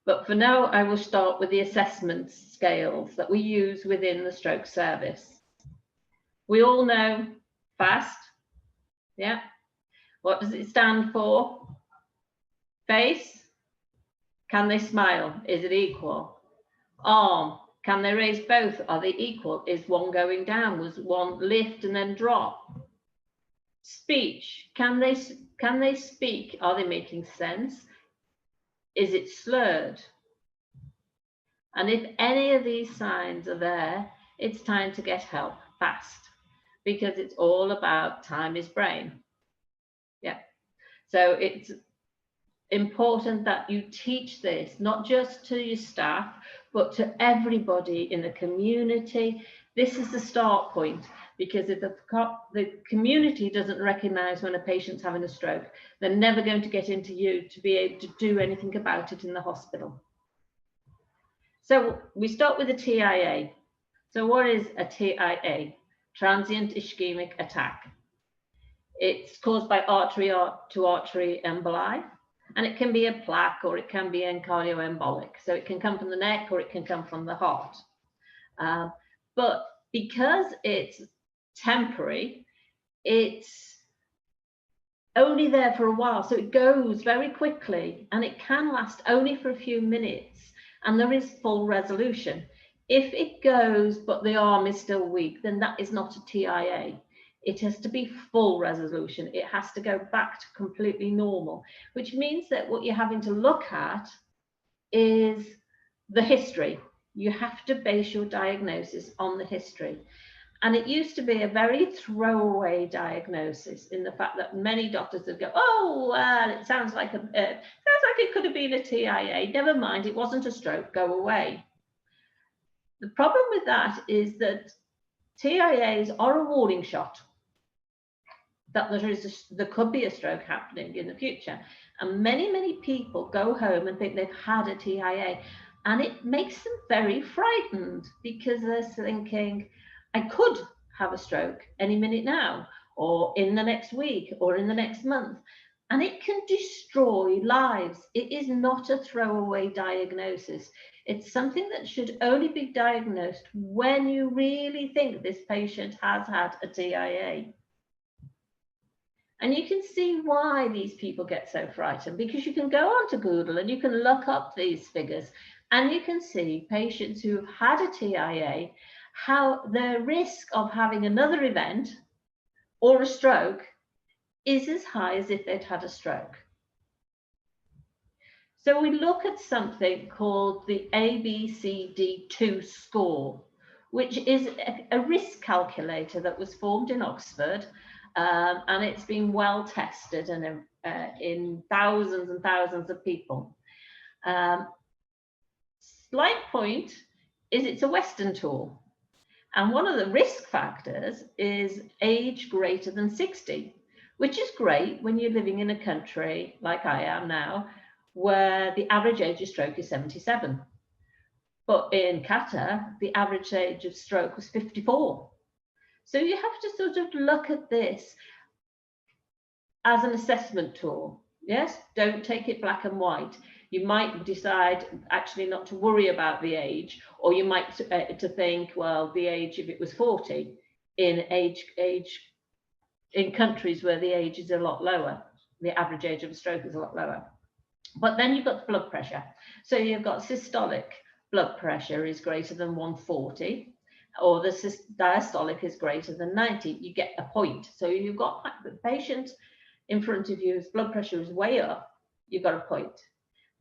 But for now, I will start with the assessment scales that we use within the stroke service. We all know FAST, yeah. What does it stand for? Face, can they smile? Is it equal? Arm, can they raise both? Are they equal? Is one going down? Was one lift and then drop? Speech, can they speak? Are they making sense? Is it slurred? And if any of these signs are there, it's time to get help fast, because it's all about time is brain. Yeah. So it's important that you teach this, not just to your staff, but to everybody in the community. This is the start point, because if the community doesn't recognize when a patient's having a stroke, they're never going to get into you to be able to do anything about it in the hospital. So we start with a TIA. So what is a TIA? Transient ischemic attack. It's caused by artery-to-artery emboli, and it can be a plaque or it can be cardioembolic. So it can come from the neck or it can come from the heart. But because it's temporary, it's only there for a while. So it goes very quickly and it can last only for a few minutes, and there is full resolution. If it goes, but the arm is still weak, then that is not a TIA. It has to be full resolution. It has to go back to completely normal, which means that what you're having to look at is the history. You have to base your diagnosis on the history. And it used to be a very throwaway diagnosis, in the fact that many doctors would go, oh, well, it sounds like it could have been a TIA. Never mind, it wasn't a stroke, go away. The problem with that is that TIAs are a warning shot that there could be a stroke happening in the future. And many people go home and think they've had a TIA, and it makes them very frightened, because they're thinking, I could have a stroke any minute now, or in the next week, or in the next month. And it can destroy lives. It is not a throwaway diagnosis. It's something that should only be diagnosed when you really think this patient has had a TIA. And you can see why these people get so frightened, because you can go onto Google and you can look up these figures, and you can see patients who have had a TIA, how the risk of having another event or a stroke is as high as if they'd had a stroke. So we look at something called the ABCD2 score, which is a risk calculator that was formed in Oxford, and it's been well tested and in thousands and thousands of people. Slight point is it's a Western tool, and one of the risk factors is age greater than 60, which is great when you're living in a country like I am now, where the average age of stroke is 77. But in Qatar, the average age of stroke was 54. So you have to sort of look at this as an assessment tool. Yes, don't take it black and white. You might decide actually not to worry about the age, or you might to think, well, the age, if it was 40, in countries where the age is a lot lower, the average age of a stroke is a lot lower. But then you've got blood pressure. So you've got systolic blood pressure is greater than 140, or the diastolic is greater than 90. You get a point. So you've got the patient in front of you whose blood pressure is way up, you've got a point.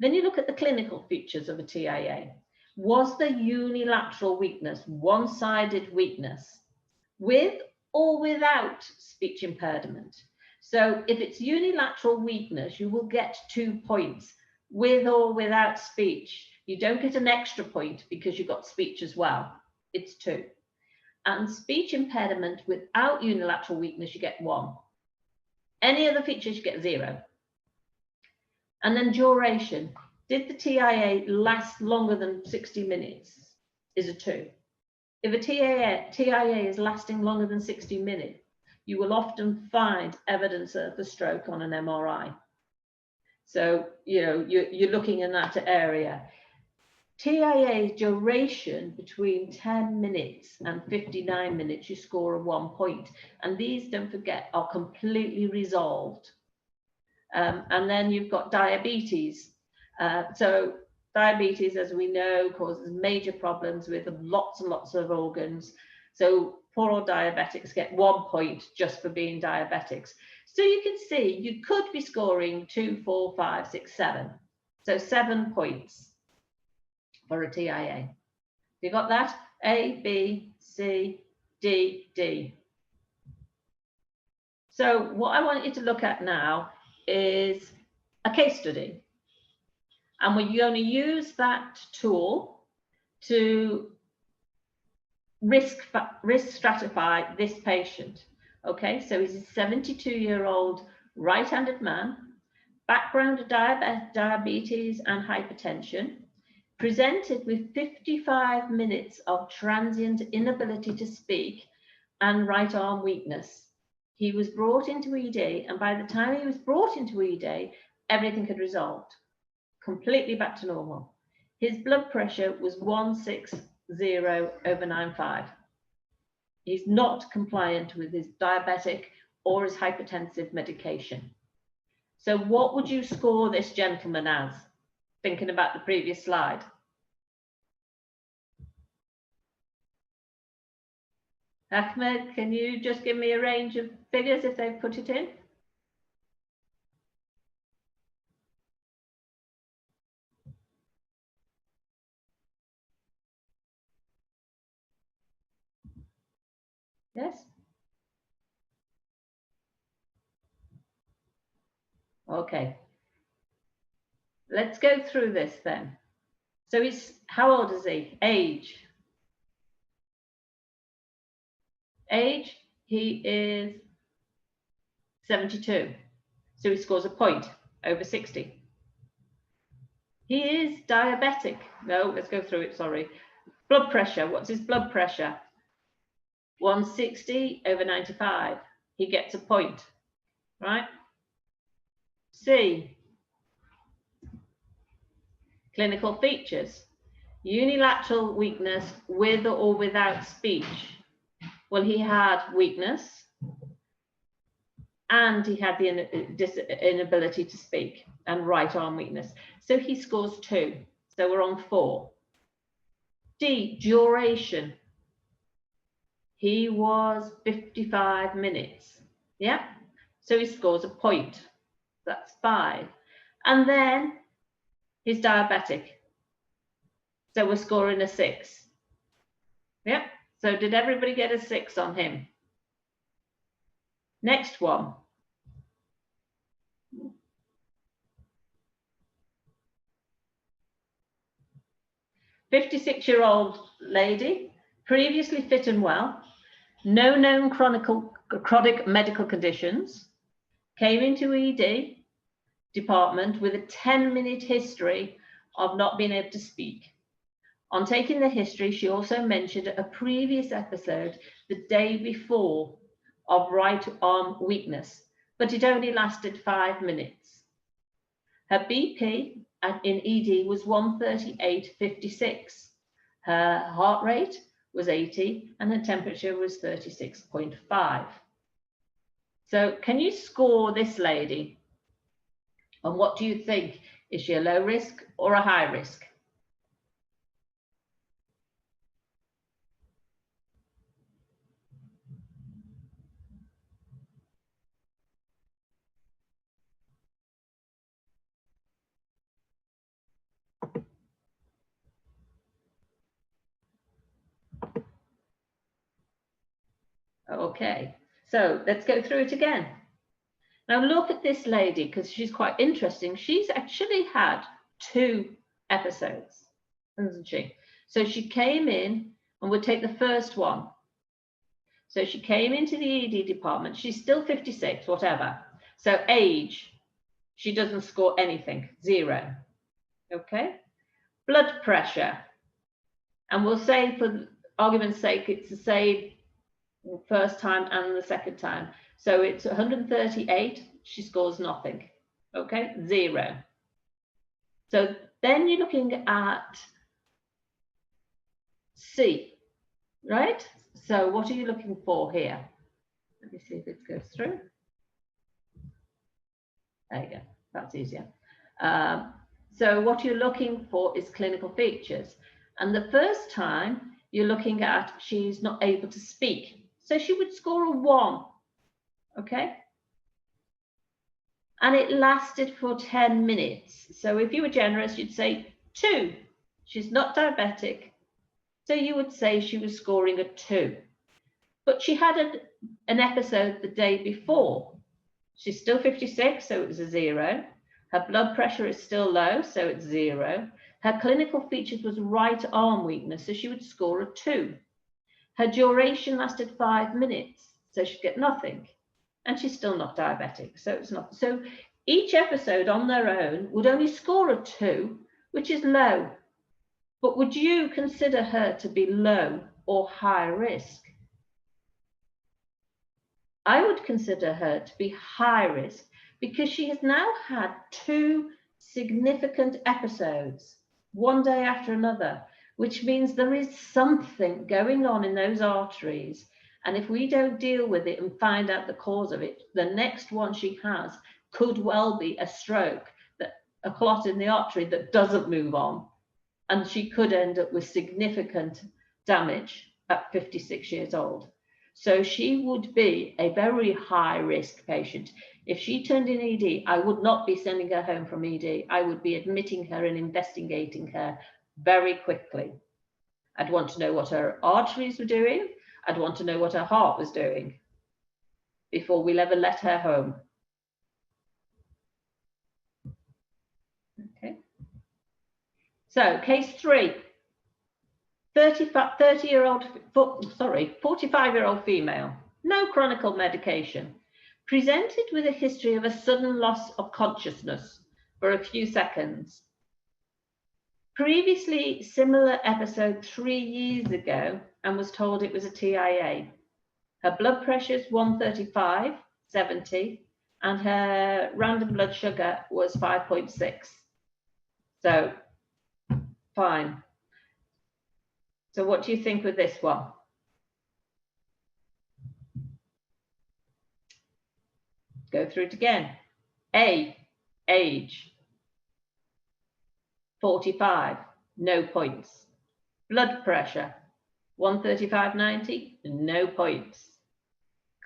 Then you look at the clinical features of a TIA. Was there unilateral weakness, one-sided weakness, with or without speech impairment? So if it's unilateral weakness, you will get 2 points, with or without speech. You don't get an extra point because you've got speech as well. It's 2. And speech impairment without unilateral weakness, you get 1. Any other features, you get 0. And then duration. Did the TIA last longer than 60 minutes? Is a 2. If a TIA is lasting longer than 60 minutes, you will often find evidence of a stroke on an MRI. So, you know, you're looking in that area. TIA duration between 10 minutes and 59 minutes, you score a 1 point. And these, don't forget, are completely resolved. And then you've got diabetes. So diabetes, as we know, causes major problems with lots and lots of organs. So poor old diabetics get 1 point just for being diabetics. So you can see you could be scoring 2, 4, 5, 6, 7. So 7 points for a TIA. You got that? A, B, C, D, D. So what I want you to look at now is a case study. And we're going to use that tool to risk stratify this patient. Okay, so he's a 72-year-old right-handed man, background of diabetes and hypertension, presented with 55 minutes of transient inability to speak and right arm weakness. He was brought into ED, and by the time he was brought into ED, everything had resolved, completely back to normal. His blood pressure was 160/95. He's not compliant with his diabetic or his hypertensive medication. So what would you score this gentleman as? Thinking about the previous slide. Ahmed, can you just give me a range of figures if they've put it in? Yes? Okay. Let's go through this then. So how old is he? Age. Age, he is 72. So he scores a point over 60. He is diabetic. No, let's go through it, sorry. Blood pressure, what's his blood pressure? 160/95. He gets a point, right? C. Clinical features. Unilateral weakness with or without speech. Well, he had weakness and he had the inability to speak and right arm weakness. So he scores 2. So we're on 4. D, duration. He was 55 minutes. Yeah. So he scores a point. That's 5. And then he's diabetic. So we're scoring a 6. Yep. So did everybody get a 6 on him? Next one. 56-year-old lady, previously fit and well, no known chronic medical conditions, came into ED department with a 10-minute history of not being able to speak. On taking the history, she also mentioned a previous episode the day before of right arm weakness, but it only lasted 5 minutes. Her BP in ED was 138/56. Her heart rate was 80 and her temperature was 36.5. So can you score this lady? And what do you think? Is she a low risk or a high risk? Okay, so let's go through it again. Now look at this lady, because she's quite interesting. She's actually had 2 episodes, hasn't she? So she came in, and we'll take the first one. So she came into the ED department. She's still 56, whatever. So age, she doesn't score anything, 0. Okay. Blood pressure. And we'll say, for argument's sake, it's the same first time and the second time. So it's 138, she scores nothing. Okay, 0. So then you're looking at C, right? So what are you looking for here? Let me see if it goes through. There you go, that's easier. So what you're looking for is clinical features. And the first time you're looking at, she's not able to speak. So she would score a 1, okay? And it lasted for 10 minutes. So if you were generous, you'd say 2. She's not diabetic. So you would say she was scoring a 2. But she had an episode the day before. She's still 56, so it was a 0. Her blood pressure is still low, so it's 0. Her clinical features was right arm weakness, so she would score a 2. Her duration lasted 5 minutes, so she'd get nothing. And she's still not diabetic, so it's not. So each episode on their own would only score a 2, which is low. But would you consider her to be low or high risk? I would consider her to be high risk because she has now had 2 significant episodes, one day after another, which means there is something going on in those arteries. And if we don't deal with it and find out the cause of it, the next one she has could well be a stroke, a clot in the artery that doesn't move on. And she could end up with significant damage at 56 years old. So she would be a very high risk patient. If she turned in ED, I would not be sending her home from ED. I would be admitting her and investigating her very quickly. I'd want to know what her arteries were doing. I'd want to know what her heart was doing before we'll ever let her home. Okay. So case 3. 45-year-old female, no chronic medication, presented with a history of a sudden loss of consciousness for a few seconds. Previously, similar episode 3 years ago, and was told it was a TIA. Her blood pressure is 135/70, and her random blood sugar was 5.6. So, fine. So what do you think with this one? Go through it again. A, age, 45, no points. Blood pressure, 135/90, no points.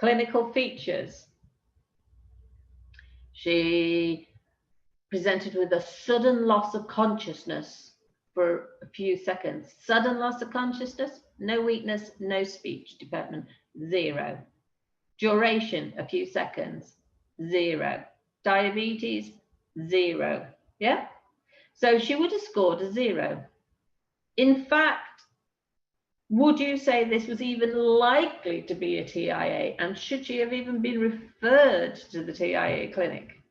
Clinical features. She presented with a sudden loss of consciousness for a few seconds. Sudden loss of consciousness, no weakness, no speech development, 0. Duration, a few seconds, 0. Diabetes, 0. Yeah? So she would have scored a 0. In fact, would you say this was even likely to be a TIA? And should she have even been referred to the TIA clinic?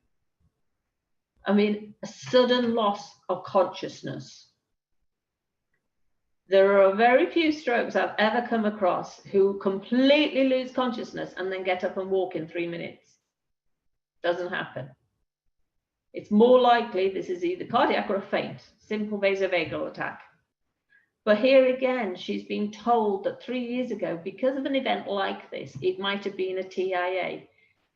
I mean, a sudden loss of consciousness. There are very few strokes I've ever come across who completely lose consciousness and then get up and walk in 3 minutes. Doesn't happen. It's more likely this is either cardiac or a faint, simple vasovagal attack. But here again, she's been told that 3 years ago, because of an event like this, it might have been a TIA.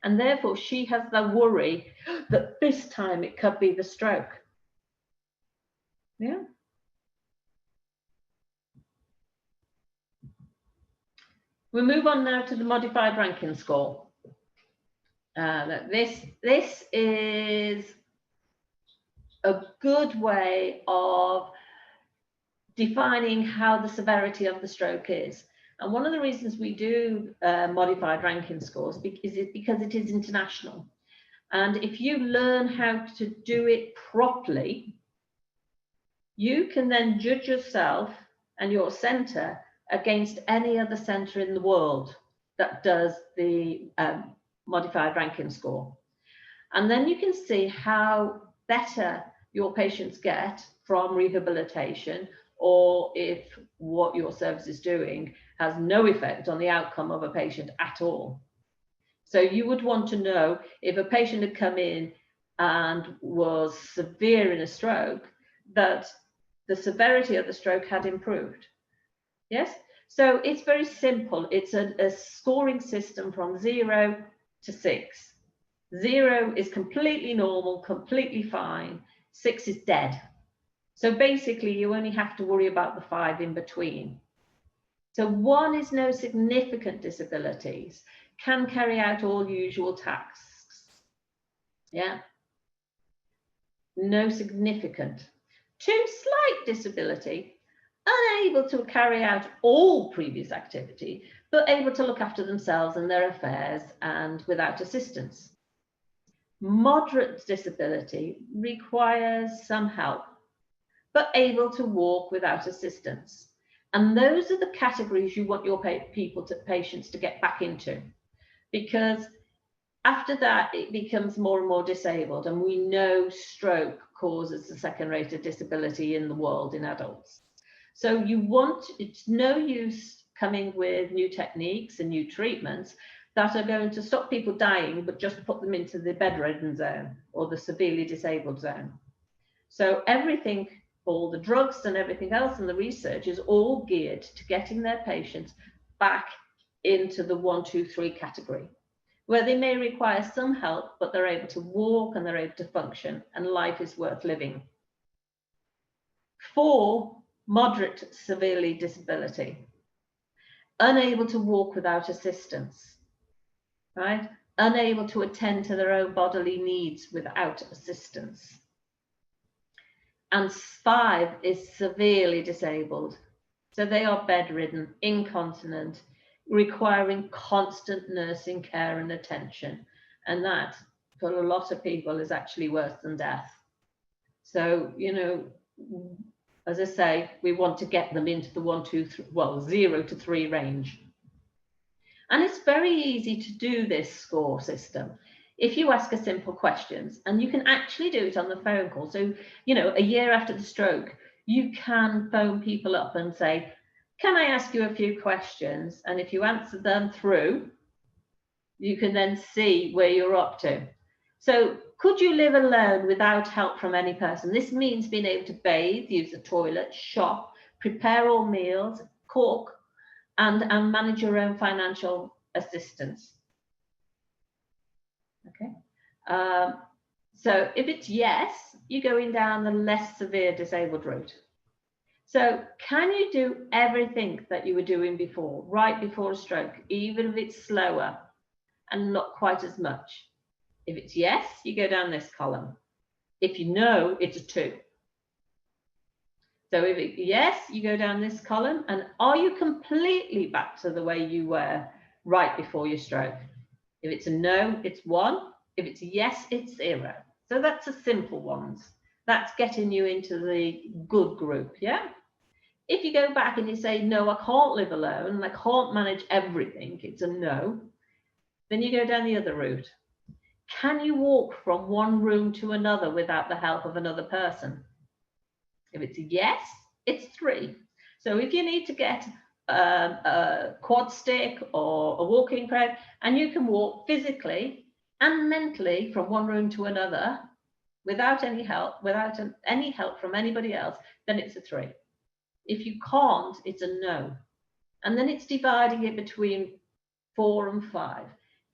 And therefore, she has the worry that this time it could be the stroke. Yeah. We move on now to the modified Rankin score. This is a good way of defining how the severity of the stroke is. And one of the reasons we do modified Rankin scores is because it is international. And if you learn how to do it properly, you can then judge yourself and your centre against any other centre in the world that does the modified Rankin score. And then you can see how better your patients get from rehabilitation, or if what your service is doing has no effect on the outcome of a patient at all. So you would want to know if a patient had come in and was severe in a stroke, that the severity of the stroke had improved. Yes? So it's very simple. It's a scoring system from 0 to 6. 0 is completely normal, completely fine. 6 is dead. So basically, you only have to worry about the 5 in between. So 1 is no significant disabilities, can carry out all usual tasks. Yeah. No significant. 2, slight disability, unable to carry out all previous activity, but able to look after themselves and their affairs and without assistance. Moderate disability requires some help, but able to walk without assistance. And those are the categories you want your patients to get back into, because after that, it becomes more and more disabled. And we know stroke causes the second-rate disability in the world in adults. So it's no use coming with new techniques and new treatments that are going to stop people dying, but just put them into the bedridden zone or the severely disabled zone. So everything, all the drugs and everything else and the research is all geared to getting their patients back into the 1, 2, 3 category, where they may require some help, but they're able to walk and they're able to function, and life is worth living. 4, moderate severely disability, unable to walk without assistance, right? Unable to attend to their own bodily needs without assistance. And 5 is severely disabled. So they are bedridden, incontinent, requiring constant nursing care and attention. And that, for a lot of people, is actually worse than death. So, you know, as I say, we want to get them into the 1, 2, 3, well, 0 to 3 range. And it's very easy to do this score system if you ask a simple questions, and you can actually do it on the phone call. So, you know, a year after the stroke, you can phone people up and say, can I ask you a few questions? And if you answer them through, you can then see where you're up to. So could you live alone without help from any person? This means being able to bathe, use the toilet, shop, prepare all meals, cook, and manage your own financial assistance. Okay. So if it's yes, you're going down the less severe disabled route. So can you do everything that you were doing before, right before a stroke, even if it's slower and not quite as much? If it's yes, you go down this column. If you know, it's a 2. So if it's yes, you go down this column. And are you completely back to the way you were right before your stroke? If it's a no, it's 1. If it's a yes, it's 0. So that's the simple ones. That's getting you into the good group, yeah? If you go back and you say, no, I can't live alone, I can't manage everything, it's a no, then you go down the other route. Can you walk from one room to another without the help of another person? If it's a yes, it's 3. So if you need to get a quad stick or a walking crutch, and you can walk physically and mentally from one room to another without any help, from anybody else, then it's a 3. If you can't, it's a no. And then it's dividing it between 4 and 5.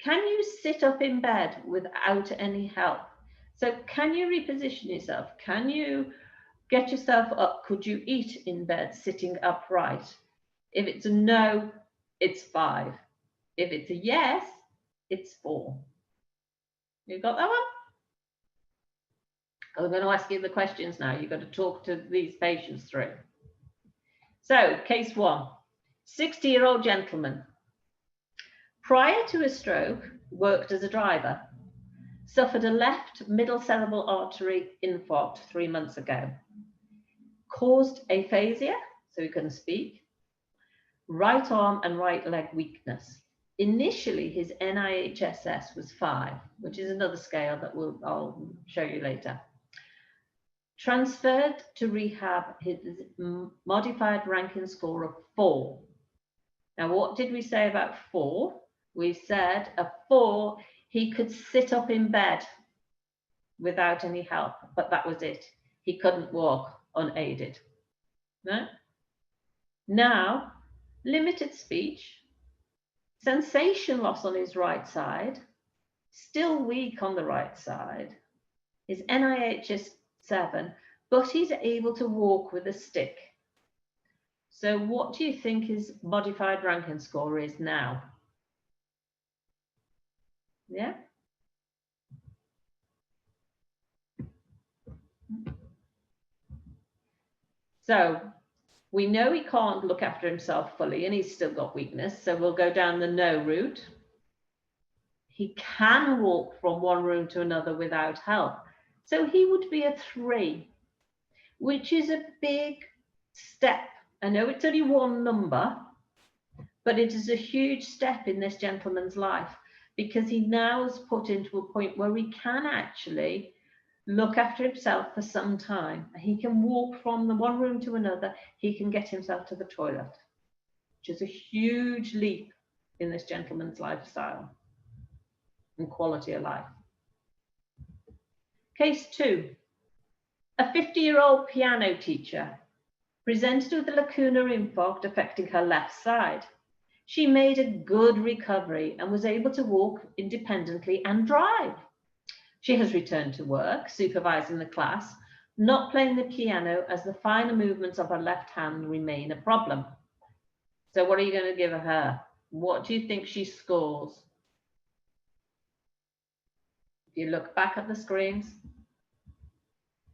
Can you sit up in bed without any help? So can you reposition yourself? Can you get yourself up? Could you eat in bed sitting upright? If it's a no, it's 5. If it's a yes, it's 4. You got that one? I'm going to ask you the questions now. You've got to talk to these patients through. So, case 1, 60-year-old gentleman. Prior to his stroke, worked as a driver. Suffered a left middle cerebral artery infarct 3 months ago. Caused aphasia, so he couldn't speak. Right arm and right leg weakness. Initially, his NIHSS was 5, which is another scale that I'll show you later. Transferred to rehab, his modified Rankin score of 4. Now, what did we say about 4? We said a 4, he could sit up in bed without any help, but that was it. He couldn't walk unaided. No? Now, limited speech, sensation loss on his right side, still weak on the right side, his NIHS 7, but he's able to walk with a stick. So what do you think his modified Rankin score is now? Yeah? So we know he can't look after himself fully and he's still got weakness. So we'll go down the no route. He can walk from one room to another without help. So he would be a 3, which is a big step. I know it's only one number, but it is a huge step in this gentleman's life because he now is put into a point where he can actually look after himself for some time. He can walk from the one room to another. He can get himself to the toilet, which is a huge leap in this gentleman's lifestyle and quality of life. Case 2. A 50-year-old piano teacher presented with a lacunar infarct affecting her left side. She made a good recovery and was able to walk independently and drive. She has returned to work, supervising the class, not playing the piano as the finer movements of her left hand remain a problem. So what are you going to give her? What do you think she scores? If you look back at the screens.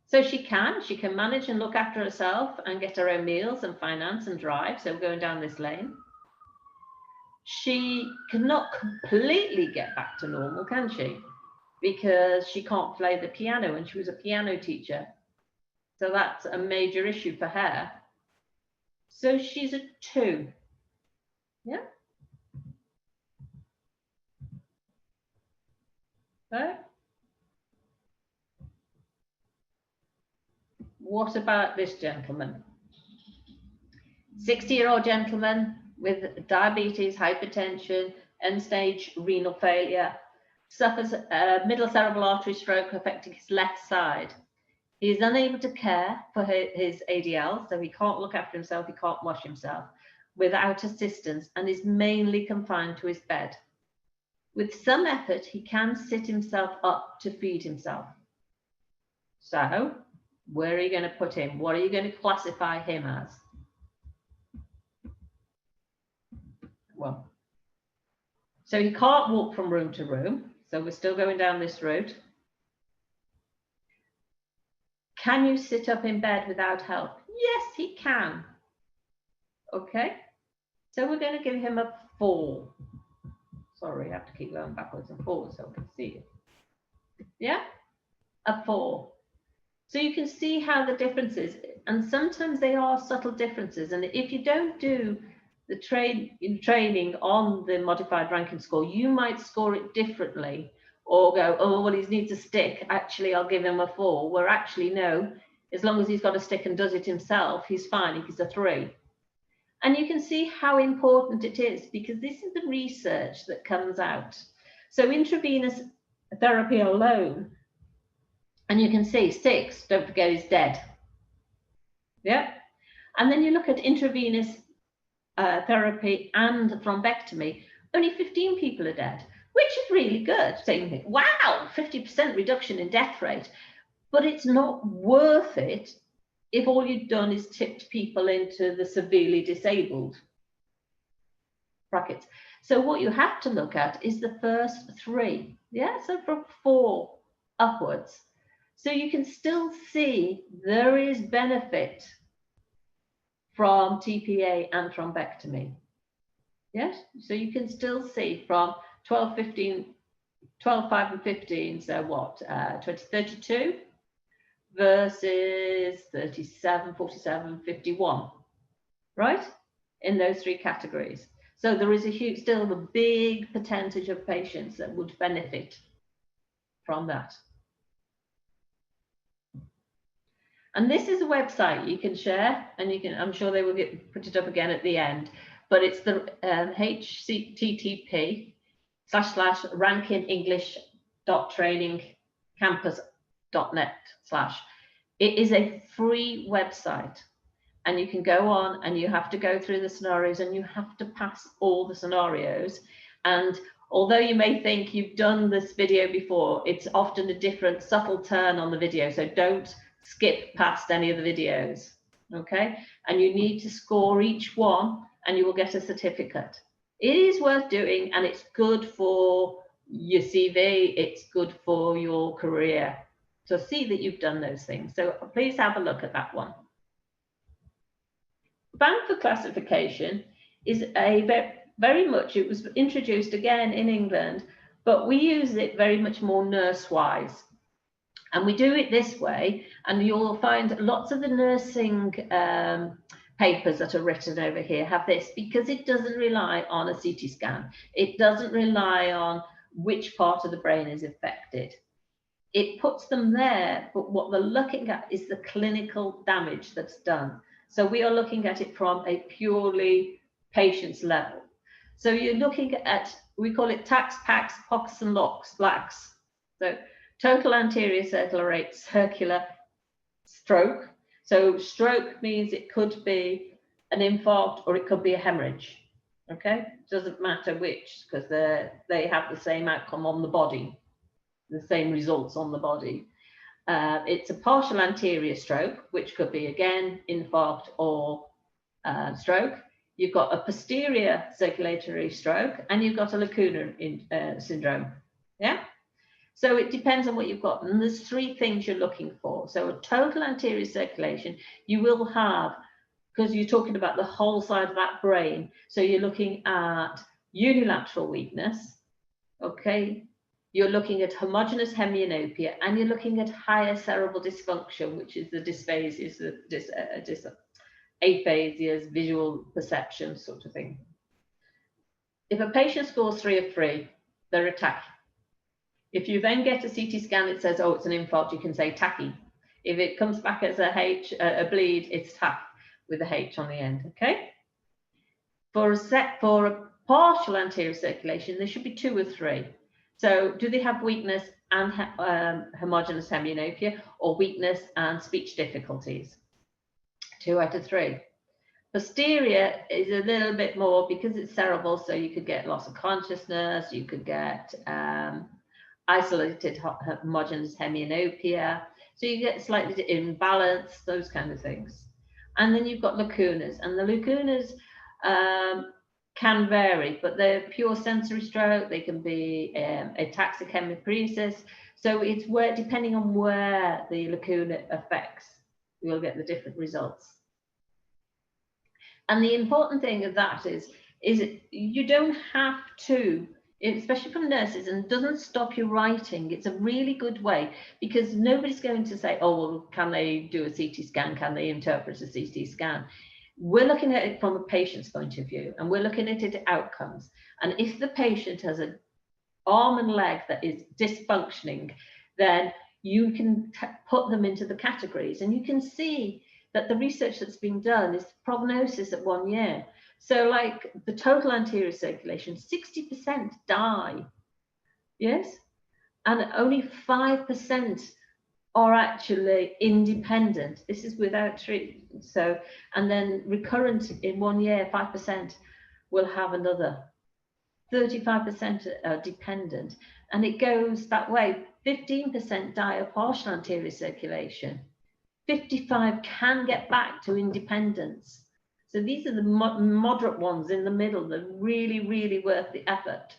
So she can manage and look after herself and get her own meals and finance and drive. So we're going down this lane. She cannot completely get back to normal, can she? Because she can't play the piano and she was a piano teacher. So that's a major issue for her. So she's a 2. Yeah. So, what about this gentleman? 60-year-old gentleman with diabetes, hypertension, end-stage renal failure, suffers a middle cerebral artery stroke affecting his left side. He is unable to care for his ADL, so he can't look after himself, he can't wash himself without assistance and is mainly confined to his bed. With some effort, he can sit himself up to feed himself. So, where are you going to put him? What are you going to classify him as? Well, so he can't walk from room to room. So we're still going down this route. Can you sit up in bed without help? Yes, he can. Okay. So we're going to give him a 4. Sorry, I have to keep going backwards and forwards so I can see it. Yeah, a 4. So you can see how the difference is. And sometimes they are subtle differences. And if you don't do the training on the modified Rankin score, you might score it differently or go, oh, well, he needs a stick. Actually, I'll give him a 4. Where actually, no, as long as he's got a stick and does it himself, he's fine if he's a 3. And you can see how important it is because this is the research that comes out. So intravenous therapy alone, and you can see 6, don't forget, is dead. Yeah. And then you look at intravenous therapy and thrombectomy, only 15 people are dead, which is really good. So you think, wow, 50% reduction in death rate, but it's not worth it if all you've done is tipped people into the severely disabled brackets. So what you have to look at is the first 3, yeah, so from 4 upwards. So you can still see there is benefit from TPA and thrombectomy. Yes, so you can still see from 12, 15, 12, 5 and 15, so what, 32 versus 37, 47, 51, right? In those 3 categories. So there is a huge, still a big percentage of patients that would benefit from that. And this is a website you can share, and you can, I'm sure they will put it up again at the end, but it's the http://rankinenglish.training campus It is a free website, and you can go on and you have to go through the scenarios and you have to pass all the scenarios. And although you may think you've done this video before, it's often a different subtle turn on the video. So don't skip past any of the videos, okay? And you need to score each one and you will get a certificate. It is worth doing, and it's good for your CV, it's good for your career. So see that you've done those things. So please have a look at that one. Bank for classification is a very much, it was introduced again in England, but we use it very much more nurse-wise. And we do it this way, and you'll find lots of the nursing papers that are written over here have this, because it doesn't rely on a CT scan. It doesn't rely on which part of the brain is affected. It puts them there, but what they're looking at is the clinical damage that's done. So we are looking at it from a purely patient's level. So you're looking at, we call it tax, packs, pox and lax. So total anterior circular stroke. So stroke means it could be an infarct or it could be a hemorrhage. Okay, doesn't matter which, because they have the same outcome on the body, the same results on the body. It's a partial anterior stroke, which could be again infarct or stroke. You've got a posterior circulatory stroke, and you've got a lacunar syndrome. Yeah. So it depends on what you've got, and there's three things you're looking for. So a total anterior circulation, you will have, because you're talking about the whole side of that brain. So you're looking at unilateral weakness, okay? You're looking at homogeneous hemianopia, and you're looking at higher cerebral dysfunction, which is the dysphasias, aphasias, visual perception sort of thing. If a patient scores 3 of 3, they're a TACI. If you then get a CT scan, it says, oh, it's an infarct, you can say TACI. If it comes back as a bleed, it's TAC with a H on the end, okay? For a partial anterior circulation, there should be 2 or 3. So do they have weakness and homogeneous hemianopia, or weakness and speech difficulties? 2 out of 3. Posterior is a little bit more because it's cerebral, so you could get loss of consciousness, you could get isolated homogeneous hemianopia, so you get slightly imbalance, those kind of things. And then you've got lacunas, and the lacunas can vary, but they're pure sensory stroke. They can be ataxic hemiparesis. So it's where, depending on where the lacuna affects, you'll get the different results. And the important thing of that is you don't have to, especially from nurses, and it doesn't stop you writing. It's a really good way, because nobody's going to say, oh, well, can they do a CT scan? Can they interpret a CT scan? We're looking at it from a patient's point of view, and we're looking at it at outcomes. And if the patient has an arm and leg that is dysfunctioning, then you can put them into the categories, and you can see that the research that's been done is prognosis at 1 year. So like the total anterior circulation, 60% die, yes? And only 5% are actually independent. This is without treatment. So, and then recurrent in 1 year, 5% will have another. 35% are dependent. And it goes that way. 15% die of partial anterior circulation. 55 can get back to independence. So these are the moderate ones in the middle that are really, really worth the effort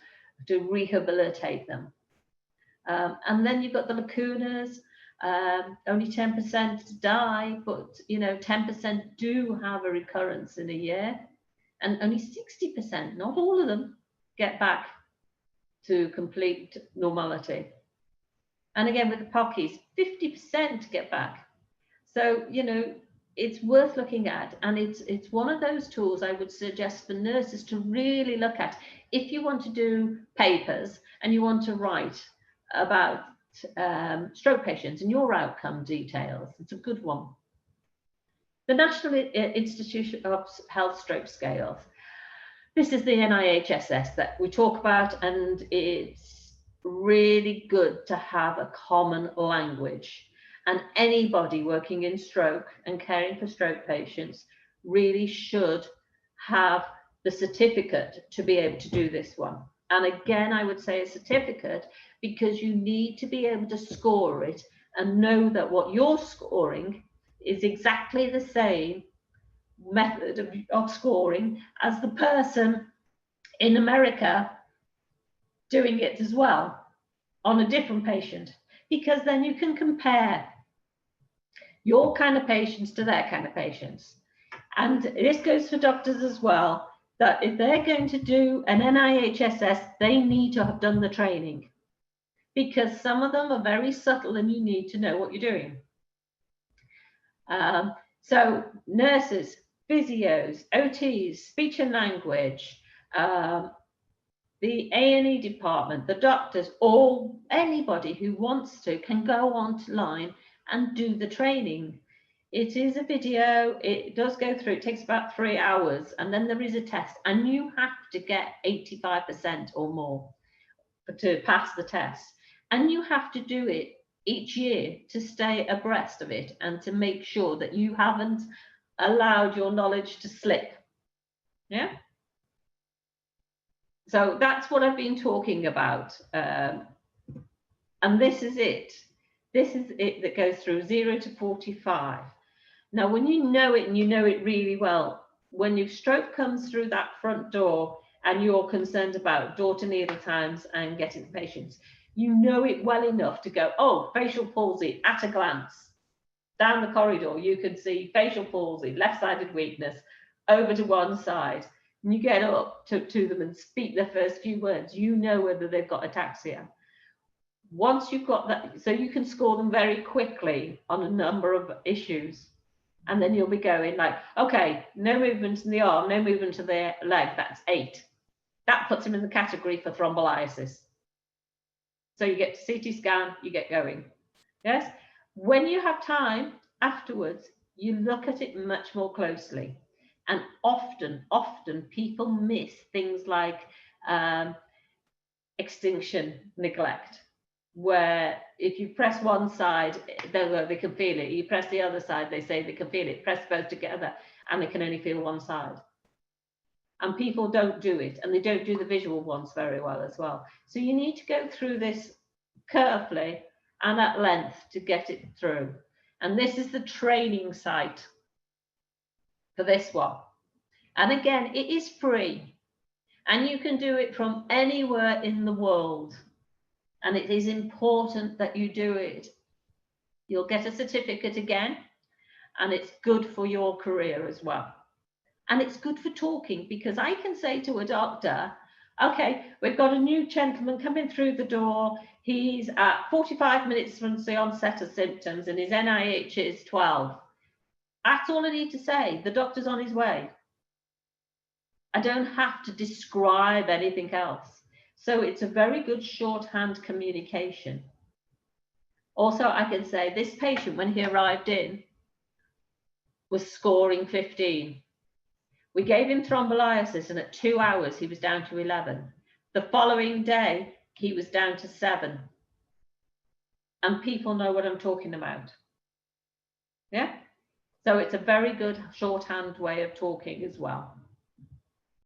to rehabilitate them. And then you've got the lacunas. Only 10% die, but 10% do have a recurrence in a year, and only 60%, not all of them, get back to complete normality. And again with the POCIs, 50% get back. So it's worth looking at, and it's one of those tools I would suggest for nurses to really look at if you want to do papers and you want to write about stroke patients and your outcome details. It's a good one. The National Institute of Health Stroke Scales. This is the NIHSS that we talk about, and it's really good to have a common language. And anybody working in stroke and caring for stroke patients really should have the certificate to be able to do this one. And again, I would say a certificate because you need to be able to score it and know that what you're scoring is exactly the same method of scoring as the person in America doing it as well on a different patient, because then you can compare your kind of patients to their kind of patients. And this goes for doctors as well, that if they're going to do an NIHSS, they need to have done the training, because some of them are very subtle and you need to know what you're doing. So nurses, physios, OTs, speech and language, the A&E department, the doctors, or anybody who wants to can go online and do the training. It is a video, it does go through, it takes about 3 hours, and then there is a test, and you have to get 85% or more to pass the test. And you have to do it each year to stay abreast of it and to make sure that you haven't allowed your knowledge to slip. Yeah? So that's what I've been talking about. And this is it. This is it that goes through 0 to 45. Now, when you know it and you know it really well, when your stroke comes through that front door and you're concerned about door-to-needle times and getting the patients, you know it well enough to go, oh, facial palsy at a glance. Down the corridor, you can see facial palsy, left-sided weakness, over to one side. And you get up to them and speak their first few words, you know whether they've got ataxia. Once you've got that, so you can score them very quickly on a number of issues. And then you'll be going like, okay, no movement in the arm, no movement to the leg, that's 8. That puts him in the category for thrombolysis. So you get to CT scan, you get going. Yes? When you have time afterwards, you look at it much more closely. And often people miss things like extinction neglect, where if you press one side, they can feel it. You press the other side, they say they can feel it. Press both together, and they can only feel one side. And people don't do it, and they don't do the visual ones very well as well. So you need to go through this carefully and at length to get it through. And this is the training site for this one. And again, it is free, and you can do it from anywhere in the world. And it is important that you do it. You'll get a certificate again, and it's good for your career as well. And it's good for talking, because I can say to a doctor, okay, we've got a new gentleman coming through the door. He's at 45 minutes from the onset of symptoms, and his NIH is 12. That's all I need to say. The doctor's on his way. I don't have to describe anything else. So it's a very good shorthand communication. Also, I can say this patient, when he arrived in, was scoring 15. We gave him thrombolysis, and at 2 hours, he was down to 11. The following day, he was down to 7. And people know what I'm talking about. Yeah? So it's a very good shorthand way of talking as well.